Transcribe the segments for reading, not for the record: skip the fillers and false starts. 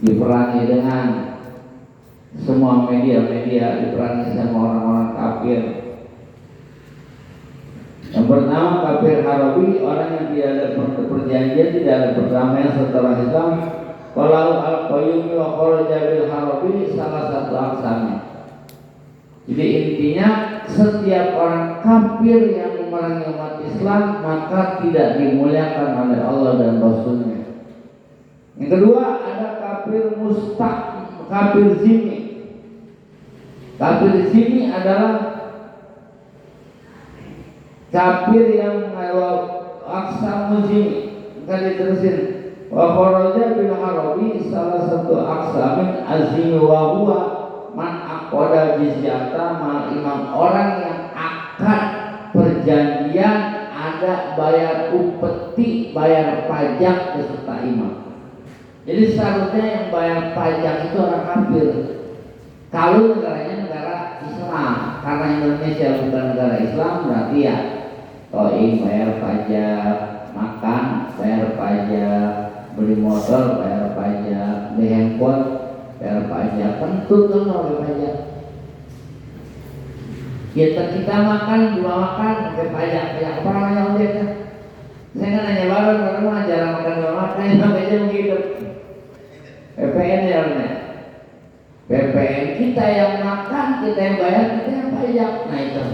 diperangi dengan semua media-media, diperangi sama orang-orang kafir. Yang pertama kafir Harabi, orang yang tidak ada perjanjian, tidak ada perdamaian setelah Islam. Kalau al-Qayyumi wa kharaja bil Harabi salah satu aksamnya. Jadi intinya setiap orang kafir yang memerangi umat Islam maka tidak dimuliakan oleh Allah dan Rasulnya. Yang kedua ada kafir kafir zimmi. Kafir zimmi adalah kafir yang aksamu zimmi. Maka diterusin wa kharaja bil Harabi salah satu aksamin azimi wa huwa man aqada jizyata mal imam, orang yang akad perjanjian ada bayar upeti, bayar pajak beserta imam. Jadi seharusnya yang bayar pajak itu orang kafir. Kalau negaranya negara Islam, karena Indonesia bukan negara Islam, berarti ya toing bayar pajak, makan bayar pajak, beli motor bayar pajak, beli handphone bayar pajak, tentu kan bayar pajak. Kita makan, dua makan, pakai pajak apa namanya objeknya? Saya kan nanya baru jarang makan dua makan, sampai begitu. PPN ya namanya. PPN kita yang makan, kita yang bayar, kita yang pajak. Nah itu.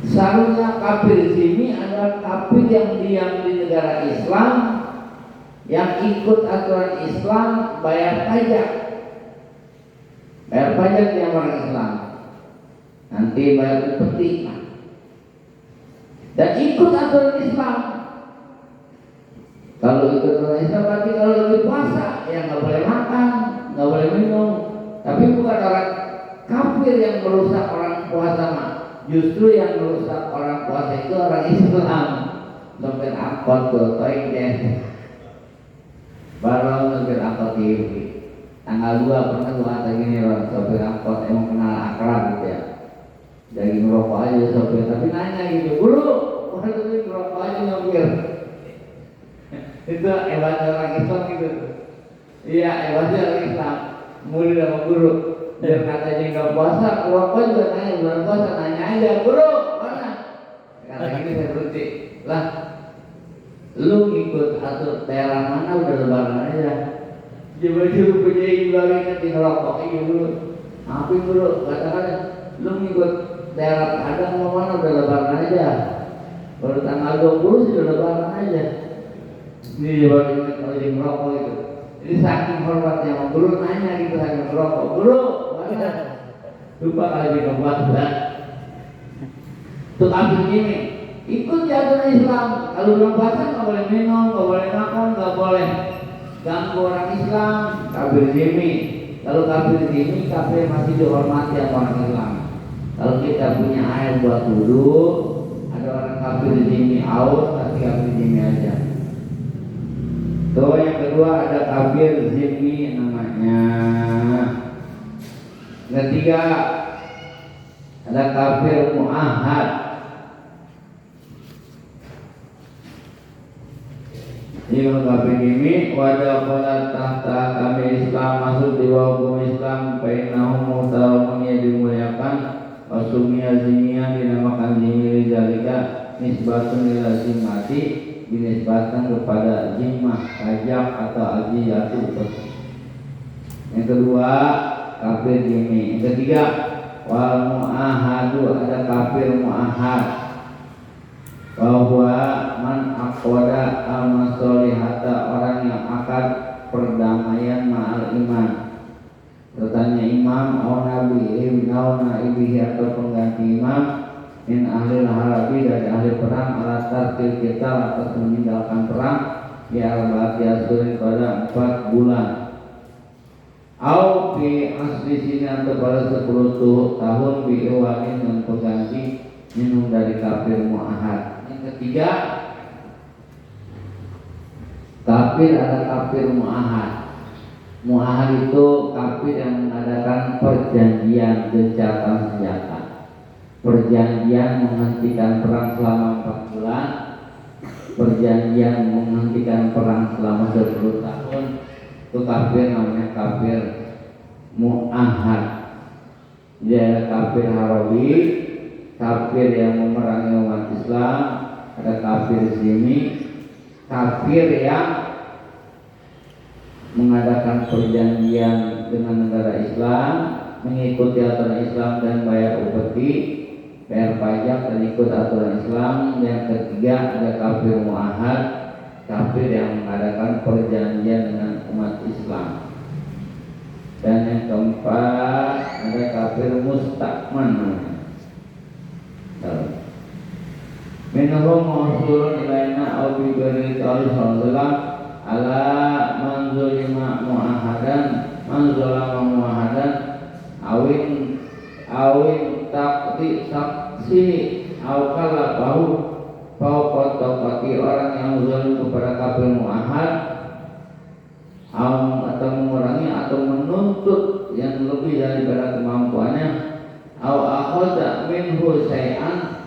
Seharusnya kafir sini adalah kafir yang diam di negara Islam, yang ikut aturan Islam, bayar pajak. Bayar pajak yang orang Islam. Nanti bayar upeti. Dan ikut aturan Islam. Kalau ikut aturan Islam berarti kalau lagi puasa ya nggak boleh makan, nggak boleh minum. Tapi bukan orang kafir yang merusak orang puasa mah. Justru yang merusak orang puasa itu orang Islam. Sopir angkot tuh, toing deh. Baru sopir angkot TV. Tanggal 2 pernah gua kata gini, sopir angkot emang kenal akrab gitu ya. Dari ngerokok aja sopir, tapi nanya gitu, guru, udah tuh ngerokok aja nyopir. Itu hebatnya orang Islam gitu. Iya, hebatnya orang Islam. Murid sama guru. Biar katanya nggak puasa, ngerokok juga nanya, bulan puasa nanya aja, guru, mana? Kata gini saya berhenti. Lah, lu ngikut atau daerah mana udah lebaran aja. Coba-coba punya ibu ingat di ngerokok, iya guru. Apa guru? Katakan, lu ngikut daerah Padang mau mana udah lebaran aja. Baru tanggal 20 sudah lebaran aja. Ini baru ingat kalau di ngerokok itu. Jadi saking hormatnya sama guru nanya gitu saking ngerokok, guru mana? Lupa kali di puasa. Untuk ambil gini, ikut aturan Islam. Kalau belum puasa nggak boleh minum, nggak boleh makan, nggak boleh ganggu orang Islam. Kafir zimmi. Kalau kafir zimmi, kafir masih dihormati sama orang Islam. Kalau kita punya air buat wudu, ada orang kafir zimmi aus, kasih kafir zimmi aja. Tuh yang kedua ada kafir zimmi namanya. Ketiga ada kafir mu'ahad. Ini kafir zimmi wajah pada tahta kami Islam, masuk di bawah hukum Islam. Bainahum muhtaramun, ya dimuliakan. Wasumiyah zimmiyan, dinamakan zimmi rizalika nisbatun ila zimmati, dinisbatkan kepada zimmah, pajak atau aziyatu. Yang kedua kafir zimmi. Yang ketiga wal mu'ahadu, ada kafir mu'ahad. Bahwa man aqwada al-masolihata, orang yang akad perdamaian ma'al iman, sertanya imam au nabi'im au na'ibihi, atau pengganti imam, min ahli harabi, dari ahli perang, ala tartil kita, atas meninggalkan perang, ya al-bati asurin, pada 4 bulan. Au fi asli sini, atau pada 10 tahun, bi iwanin, dan pengganti minum dari kafir mu'ahad. Yang ketiga kafir, ada kafir mu'ahad. Mu'ahad itu kafir yang mengadakan perjanjian gencatan senjata, perjanjian menghentikan perang selama 4 bulan, perjanjian menghentikan perang selama 10 tahun, Itu kafir namanya kafir mu'ahad. Dia kafir harawi, kafir yang memerangi umat Islam, ada kafir zimmi, kafir yang mengadakan perjanjian dengan negara Islam, mengikuti aturan Islam dan bayar upeti, bayar pajak dan ikut aturan Islam. Yang ketiga ada kafir mu'ahad, kafir yang mengadakan perjanjian dengan umat Islam. Dan yang keempat ada kafir mustakman. Minhum mausulun ilaina au bi ghairi sallallahu ala man zulima mu'ahadan man zulama mu'ahadan awin takti saksi au kalabahu bagi orang yang zalim kepada kafir mu'ahad atau mengurangi atau menuntut yang lebih daripada kemampuannya au akhadha minhu syai'an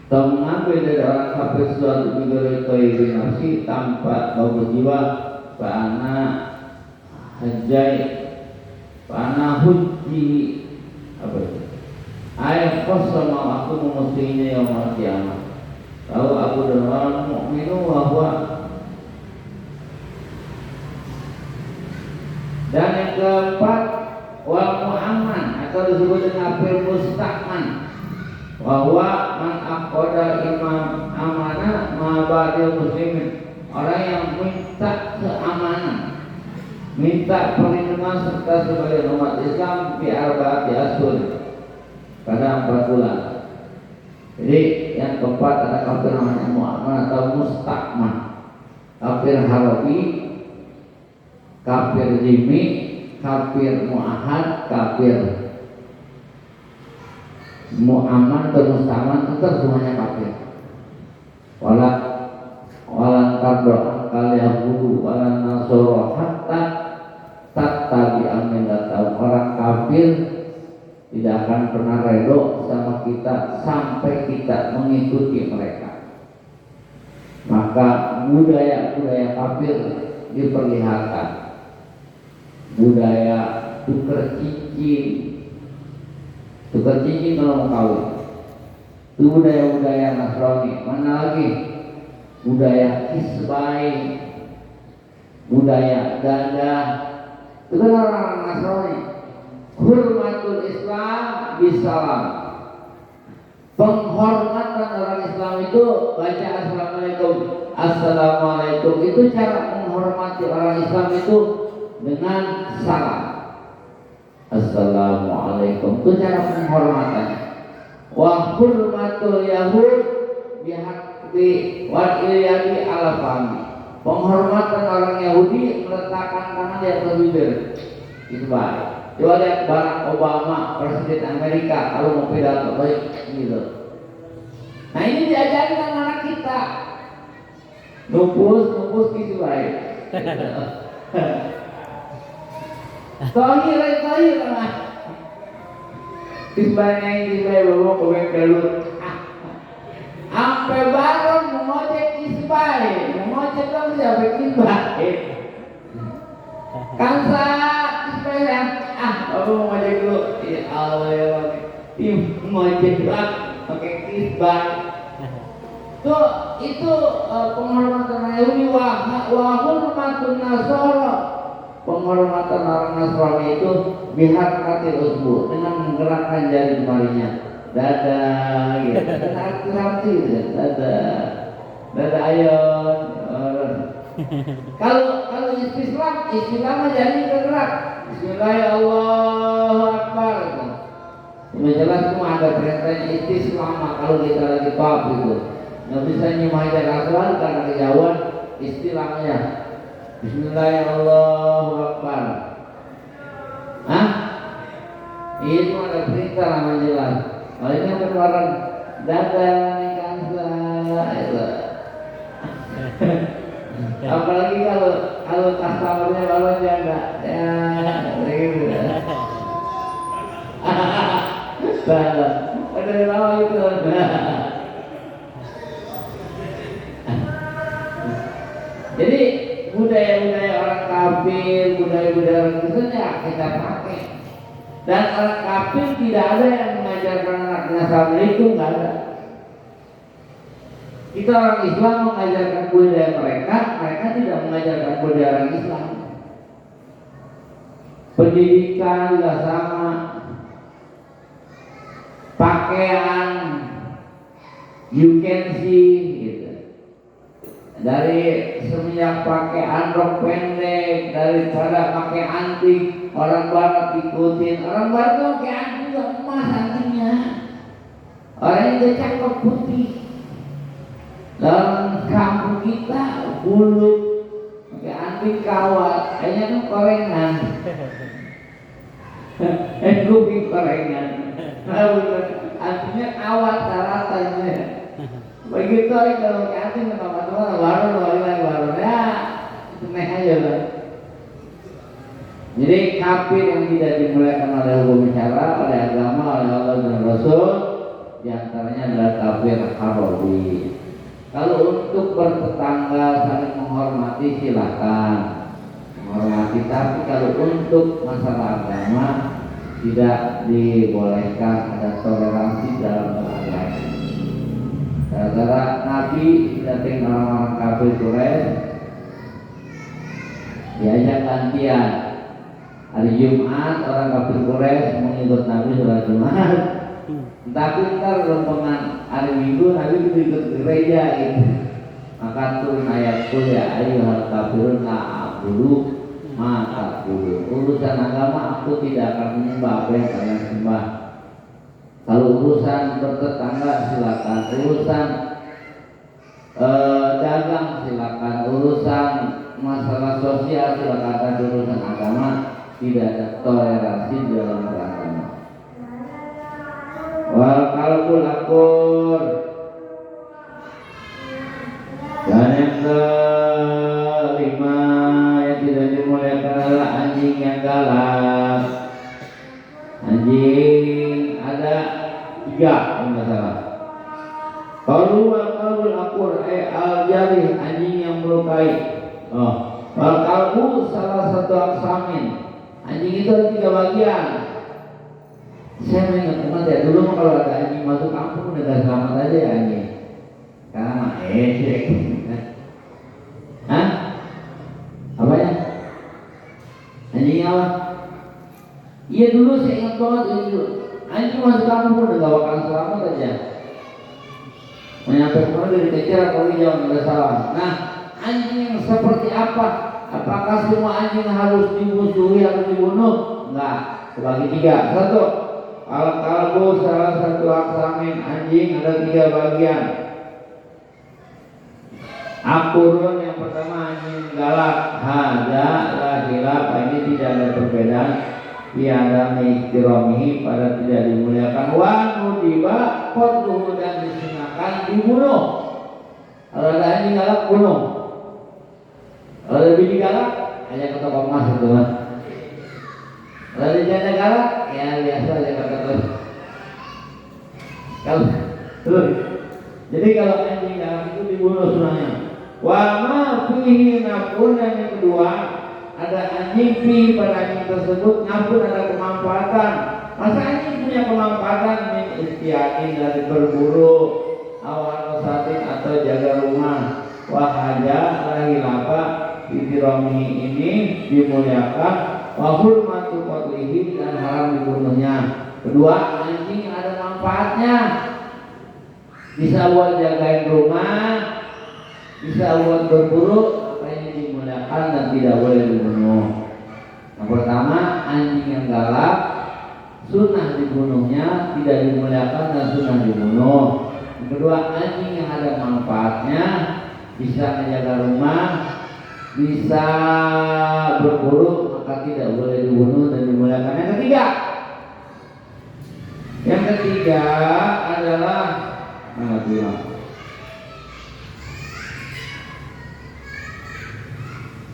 atau mengambil dari orang kafir sesuatu bighairi thayyibin nafsi tanpa bau jiwa fa'ana hajjai fa'ana hujji apa itu ayat qasama aku memusuhinya yaumul qiyamah. Lalu aku dan mukminu bahwa dan yang keempat wal mu'amman atau disebut dengan kafir mustakman bahwa man aqada imam amanah ma'badil muslimin, orang yang minta keamanan, minta perlindungan serta sebagai umat Islam di arba'ati ashur pada 4 bulan. Jadi yang keempat ada kafir namanya mu'amman atau mustakman, kafir harabi, kafir zimmi, kafir mu'ahad, kafir mu'aman dan mustaman, itu semuanya kafir. Walan kadro kalian budu walan nasoro hatta tattabi amilata. Orang kafir tidak akan pernah redho sama kita sampai kita mengikuti mereka. Maka budaya-budaya kafir diperlihatkan, budaya tukar cincin kalau mau kawin, itu budaya-budaya Nasrani. Mana lagi budaya kisbai, budaya ganda, itu kan orang Nasrani. Hurmatul Islam bisalam, penghormatan orang Islam itu baca assalamualaikum, itu cara menghormati orang Islam itu dengan salam. Assalamualaikum itu cara penghormatannya. Wa hurmatul yahud bihaqi wa ilyadi ala fahmi, penghormatan orang Yahudi meletakkan tangan di atas bibir. Itu baik. Coba lihat Barack Obama, Presiden Amerika, kalau mau pidato baik gitu. Nah ini diajarkan anak kita. Nupus gitu baik. Tohir lah. Isbahnya bawa kobeng belut. Sampai bareng mengocek isbah, mengocek kan sampai isbah. Kansa isbah yang baru ngocek dulu. Ya Allah ya Allah. Ngocek lah pakai isbah. Itu penghormatan Yahudi wa hurmatun Nasara. Penghormatan orang Nasrani itu bihaqatil usbu, dengan menggerakkan jari jemarinya. Dadah gitu. Arti gitu. Dadah ayon. Kalau Islam jadi bergerak. Bismillahirrahmanirrahim. Akbar. Sudah jelas semua ada perintahnya Islam kalau kita lagi paham itu. Nggak bisa nyemahin asal karena kejauhan istilahnya. Bismillahirrahmanirrahim. Itu ada perintah nama jelas. Kalau ini keluaran dadah kansa itu. Apalagi kalau customernya baru jaga gitu. Salah. Ada lama itu. Jadi budaya-budaya orang kafir, budaya-budaya orang Kristen ya kita pakai. Dan orang kafir tidak ada yang mengajarkan anaknya assalamualaikum, nggak ada. Kita orang Islam mengajarkan budaya mereka, mereka tidak mengajarkan budaya orang Islam. Pendidikan juga sama, pakaian, you can see gitu. Dari semenjak pakai androk pendek, daripada pakai anting, orang barat ikutin. Orang barat tuh pakai anting juga emas antingnya. Orang itu cakep putih. Dalam kampung kita bulu pakai anting kawat, kayaknya tuh korengan. Kuping korengan. Antingnya kawat ratanya. Begitu kalau pakai anting sama teman baru ya itu meh aja lah. Jadi kafir yang tidak dimuliakan oleh hukum syara, oleh agama, oleh Allah dan Rasul, diantaranya adalah kafir harabi. Kalau untuk bertetangga saling menghormati silakan menghormati, tapi kalau untuk masalah agama tidak dibolehkan, ada toleransi dalam beragama. Gara-gara Nabi datang orang-orang kafir Quraisy, diajak gantian hari Jumat orang kafir Quraisy mengikut Nabi sholat Jumat. Tapi ntar rombongan hari Minggu Nabi ikut gereja gitu. Maka turun ayat Qul ya ayyuhal kafirun la a'budu ma ta'budun. Urusan agama aku tidak akan menyembah apa yang kalian sembah. Kalau urusan bertetangga silakan, urusan dagang silakan, urusan masalah sosial silakan, dan urusan agama tidak ada toleransi dalam beragama. Wal qalbu lakur. Dan yang kelima yang tidak dimuliakan adalah anjing yang galak. Anjing ada 3 kalau nggak salah. Wal qalbu lakur al jarih, anjing yang melukai. Wal qalbu salah satu aksamin. Anjing itu ada 3 bagian. Saya ingat ya dulu kalau ada anjing masuk kampung udah selamat aja ya anjing. Karena mah hah? Apa ya? Anjing apa? Iya dulu saya ingat banget itu. Anjing masuk kampung udah gak bakalan selamat aja. Menyampai kemana dari kecil kalau jauh nggak salah. Nah, anjing yang seperti apa? Apakah semua anjing harus dimusuhi atau dibunuh? Enggak, terbagi 3. 1. Al-qalbu salah satu aksamin, anjing ada 3 bagian. Akurun yang pertama anjing galak, hada lahilaf, ini tidak ada perbedaan. Tiada mengiktiramihi pada tidak dimuliakan. Wa nudiba qatluhu dan disunahkan dibunuh. Kalau ada anjing galak bunuh. Kalau ada bini galak hanya ke toko emas itu kan. Kalau ada janda galak ya biasa aja kata terus. Jadi kalau anjing galak itu dibunuh sunahnya. Wa ma fihi nafun, dan yang kedua ada anjing fi pada anjing tersebut nafun ada kemanfaatan. Masa anjing punya kemanfaatan min istiakin dari berburu, awal satin atau jaga rumah. Wahaja lagi lapa itirami ini dimuliakan, wa hurmatu qatlihi dan haram dibunuhnya. Kedua, anjing ada manfaatnya. Bisa buat jagain rumah, bisa buat berburu, apa ini dimuliakan dan tidak boleh dibunuh. Yang pertama, anjing yang galak sunnah dibunuhnya, tidak dimuliakan dan sunnah dibunuh. Yang kedua, anjing yang ada manfaatnya, bisa menjaga rumah, bisa berburu, maka tidak boleh dibunuh dan dimuliakan. Yang ketiga adalah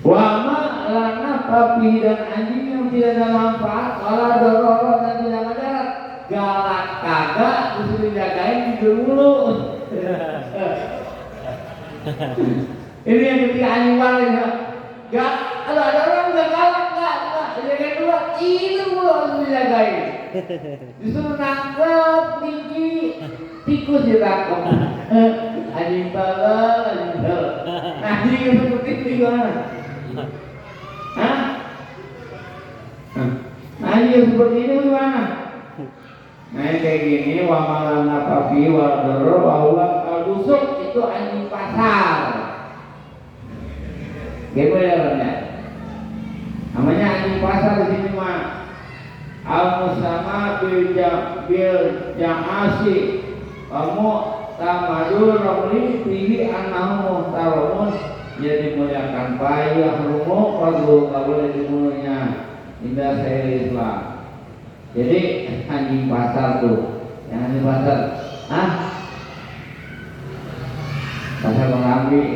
wama lana papi, dan anjing yang tidak ada manfaat, wala dororo dan tidak ada galak kagak, disuruh dijagain tidur mulu. Ini yang ketiga anjing paling ya. Disuruh nangkep tinggi tikus ditangkep. Anjing balal. Anjing yang seperti itu gimana? Hah? Anjing yang seperti ini gimana? Nah kayak gini wamalan nafafi wadoro bahwa busuk itu anjing pasar. Gimana ya? Namanya anjing pasar di sini mah al-musama bil jamasi kamu tamadul ramli fihi annahu muhtaramun dia dimuliakan payah rumo perlu gak boleh dimulianya indah saya Islam. Jadi anjing pasar tuh yang anjing pasar pasar mengambil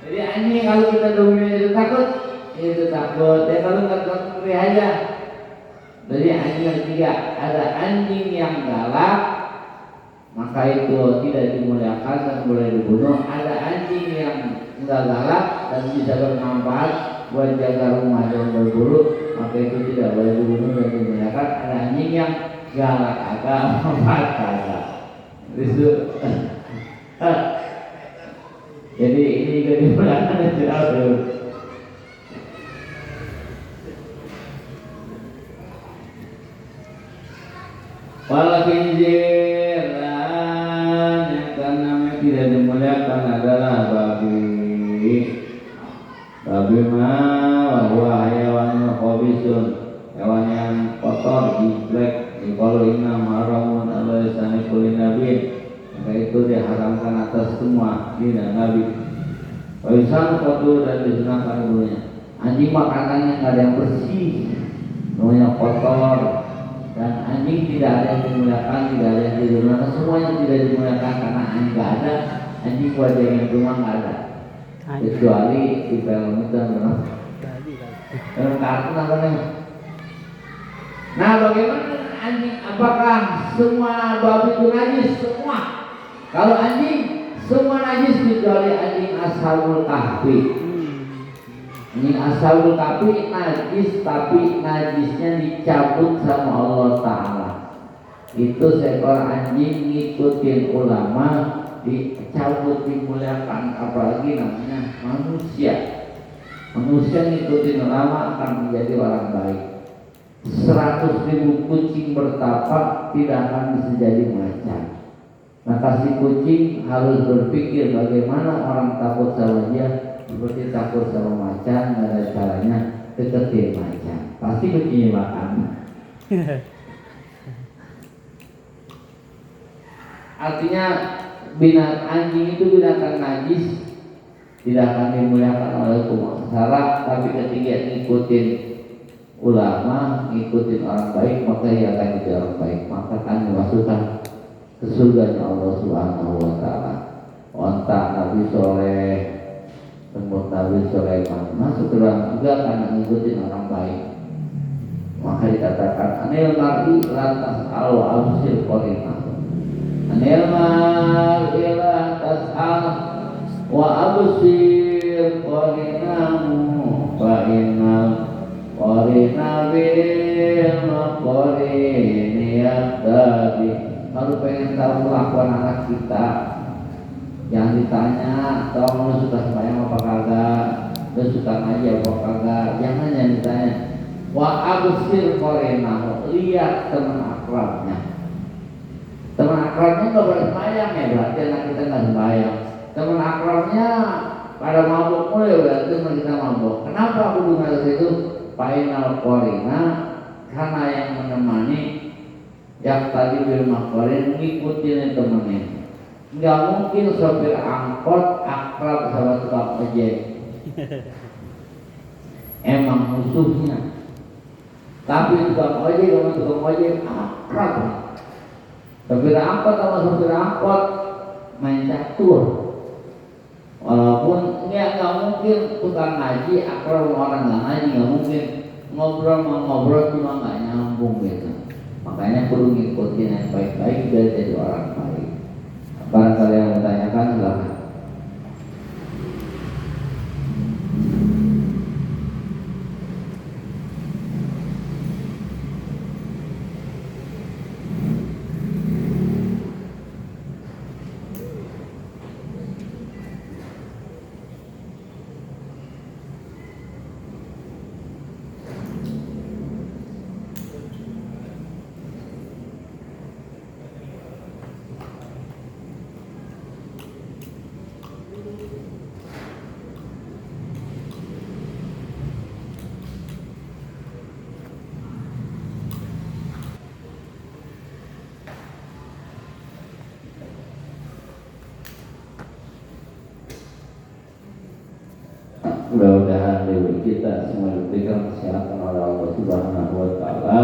jadi anjing kalau kita dominan itu takut ya kalau nggak takut aja. Jadi anjing yang ketiga ada anjing yang galak maka itu tidak dimuliakan dan boleh dibunuh. Ada anjing yang enggak galak dan bisa bermanfaat buat jaga rumah dan berburu maka itu tidak boleh dibunuh dan dimuliakan. Ada anjing yang galak agak manfaat agak itu. Jadi ini juga dimuliakan dan tidak boleh. Wal khinzir yang karena tidak dimuliakan adalah babi bahwa hewan khabisun hewan yang kotor jelek kalau inna haramun ala lisani kulli nabi maka itu diharamkan atas semua lidah nabi. Waisan kotor dan disunahkan dulunya. Anjing makanannya nggak ada yang bersih, namanya kotor. Dan anjing tidak ada yang dimuliakan, tidak ada yang dimuliakan, semua yang tidak dimuliakan karena anjing nggak ada, anjing wajah yang rumah nggak ada, kecuali di film itu film kartun apa namanya. Nah bagaimana anjing? Apakah semua babi itu najis? Semua. Kalau anjing semua najis kecuali anjing ashabul kahfi. Anjing ashabul kahfi najis tapi najisnya dicabut sama Allah Ta'ala. Itu seekor anjing ngikutin ulama dicabut dimuliakan, apalagi namanya manusia. Manusia ngikutin ulama akan menjadi orang baik. 100.000 kucing bertapak tidak akan bisa jadi macan. Maka si kucing harus berpikir bagaimana orang takut sama dia seperti takut sama macan, nggak ada caranya deketin macan. Pasti kucingnya makan. Artinya binatang anjing itu binatang najis, tidak akan dimuliakan oleh umat salah, tapi ketika ngikutin ulama, ngikutin orang baik, maka ia akan jadi orang baik, maka akan dimasukkan ke surganya Allah Subhanahu wa Ta'ala. Ontak Nabi Soleh, tempat Nabi Sulaiman masuk ke dalam surga karena ngikutin orang baik. Maka dikatakan anil mar'i lantas al wa absir qorina. Anil mar'i lantas al wa absir qorinamu fa innal qorina bil qorini yaqtadi. Kalau pengen tahu kelakuan anak kita, jangan ditanya, tolong lu suka sembahyang apa kagak, lu suka ngaji apa kagak, jangan yang ditanya. Wa absir qorinahu, lihat teman akrabnya. Teman akrabnya nggak boleh sembahyang ya, berarti anak kita nggak sembahyang. Teman akrabnya pada mabuk mulai, berarti teman kita mabuk. Kenapa aku dengar itu? Final qorina, karena yang menemani yang tadi bil makorin ngikutin temennya. Nggak mungkin sopir angkot akrab sama tukang ojek. Emang musuhnya. Tapi tukang ojek sama tukang ojek akrab. Sopir angkot sama sopir angkot main catur. Walaupun nggak mungkin tukang ngaji akrab sama orang nggak ngaji, nggak mungkin ngobrol cuma nggak nyambung gitu. Makanya perlu ngikutin yang baik-baik biar jadi orang baik. Barangkali yang bertanyakan silahkan. diri kita semua diberikan kesehatan oleh Allah Subhanahu wa taala,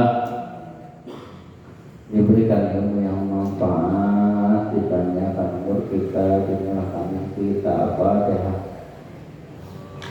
diberikan ilmu yang manfaat, ditanyakan umur kita, dinyalakan kita Al-Fatihah.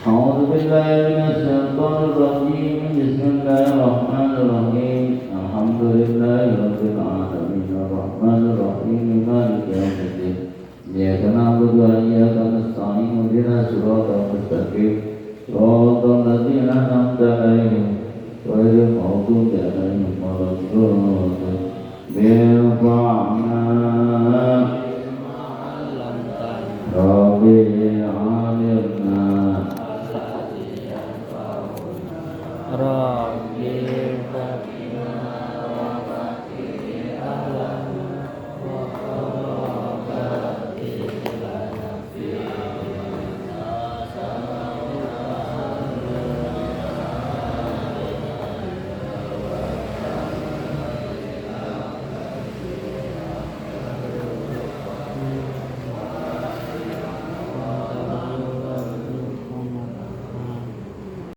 A'udzu billahi minasyaitonir rajim. Bismillahirrahmanirrahim. Alhamdulillahirabbil alamin arrahmanir rahim maliki yaumiddin. Iyyaka na'budu wa iyyaka nasta'in ihdinas siratal mustaqim siratal ladzina an'amta 'alaihim ghairil maghdubi 'alaihim waladdallin. Birfa'na Rabbi 'alimna